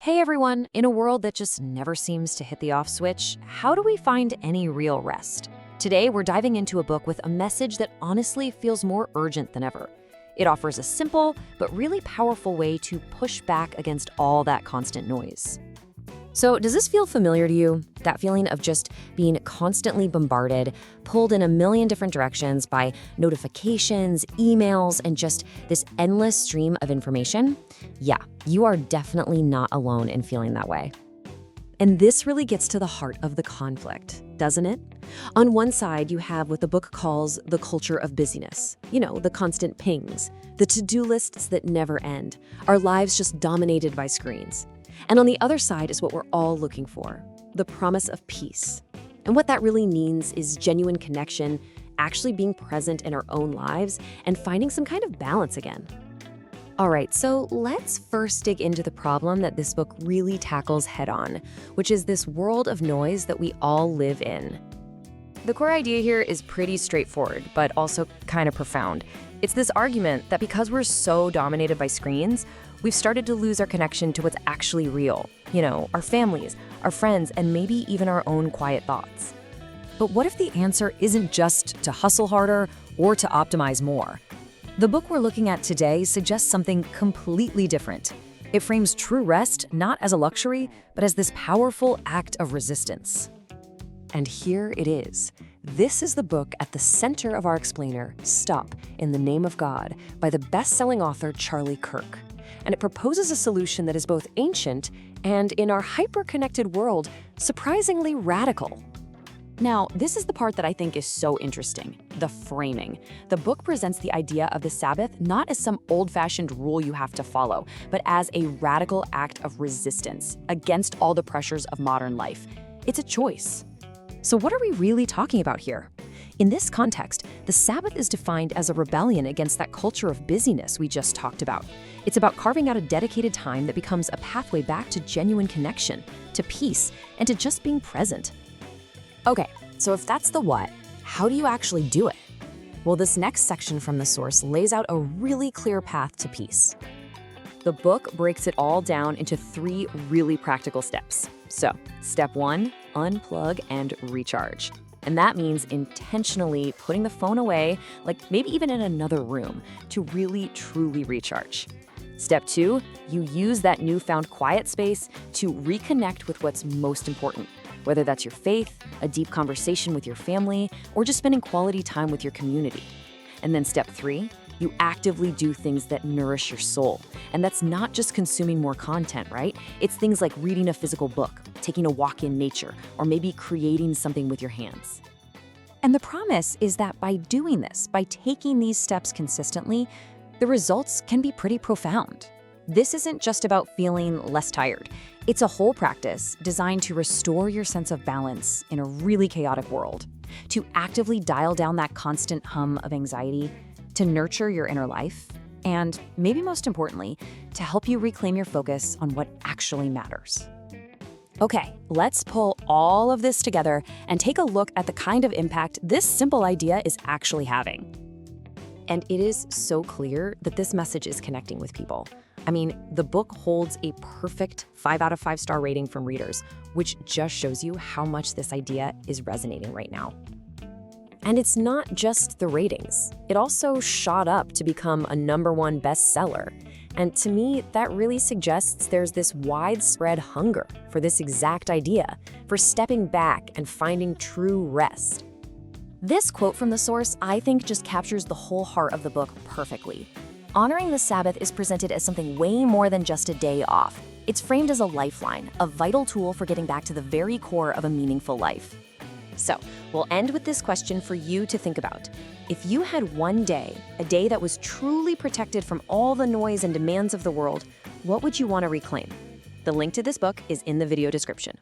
Hey everyone, in a world that just never seems to hit the off switch, how do we find any real rest? Today, we're diving into a book with a message that honestly feels more urgent than ever. It offers a simple but really powerful way to push back against all that constant noise. So, does this feel familiar to you? That feeling of just being constantly bombarded, pulled in a million different directions by notifications, emails, and just this endless stream of information? Yeah, you are definitely not alone in feeling that way. And this really gets to the heart of the conflict, doesn't it? On one side, you have what the book calls the culture of busyness. You know, the constant pings, the to-do lists that never end, our lives just dominated by screens. And on the other side is what we're all looking for, the promise of peace. And what that really means is genuine connection, actually being present in our own lives, and finding some kind of balance again. All right, so let's first dig into the problem that this book really tackles head-on, which is this world of noise that we all live in. The core idea here is pretty straightforward, but also kind of profound. It's this argument that because we're so dominated by screens, we've started to lose our connection to what's actually real. You know, our families, our friends, and maybe even our own quiet thoughts. But what if the answer isn't just to hustle harder or to optimize more? The book we're looking at today suggests something completely different. It frames true rest not as a luxury, but as this powerful act of resistance. And here it is. This is the book at the center of our explainer, Stop, in the Name of God, by the best-selling author Charlie Kirk. And it proposes a solution that is both ancient and, in our hyper-connected world, surprisingly radical. Now, this is the part that I think is so interesting, the framing. The book presents the idea of the Sabbath not as some old-fashioned rule you have to follow, but as a radical act of resistance against all the pressures of modern life. It's a choice. So what are we really talking about here? In this context, the Sabbath is defined as a rebellion against that culture of busyness we just talked about. It's about carving out a dedicated time that becomes a pathway back to genuine connection, to peace, and to just being present. Okay, so if that's the what, how do you actually do it? Well, this next section from the source lays out a really clear path to peace. The book breaks it all down into 3 really practical steps. So, step 1, unplug and recharge. And that means intentionally putting the phone away, like maybe even in another room, to really, truly recharge. Step 2, you use that newfound quiet space to reconnect with what's most important, whether that's your faith, a deep conversation with your family, or just spending quality time with your community. And then step 3, you actively do things that nourish your soul. And that's not just consuming more content, right? It's things like reading a physical book, taking a walk in nature, or maybe creating something with your hands. And the promise is that by doing this, by taking these steps consistently, the results can be pretty profound. This isn't just about feeling less tired. It's a whole practice designed to restore your sense of balance in a really chaotic world, to actively dial down that constant hum of anxiety, to nurture your inner life, and maybe most importantly, to help you reclaim your focus on what actually matters. Okay, let's pull all of this together and take a look at the kind of impact this simple idea is actually having. And it is so clear that this message is connecting with people. I mean, the book holds a perfect 5 out of 5 star rating from readers, which just shows you how much this idea is resonating right now. And it's not just the ratings. It also shot up to become a #1 bestseller. And to me, that really suggests there's this widespread hunger for this exact idea, for stepping back and finding true rest. This quote from the source, I think, just captures the whole heart of the book perfectly. Honoring the Sabbath is presented as something way more than just a day off. It's framed as a lifeline, a vital tool for getting back to the very core of a meaningful life. So, we'll end with this question for you to think about. If you had one day, a day that was truly protected from all the noise and demands of the world, what would you want to reclaim? The link to this book is in the video description.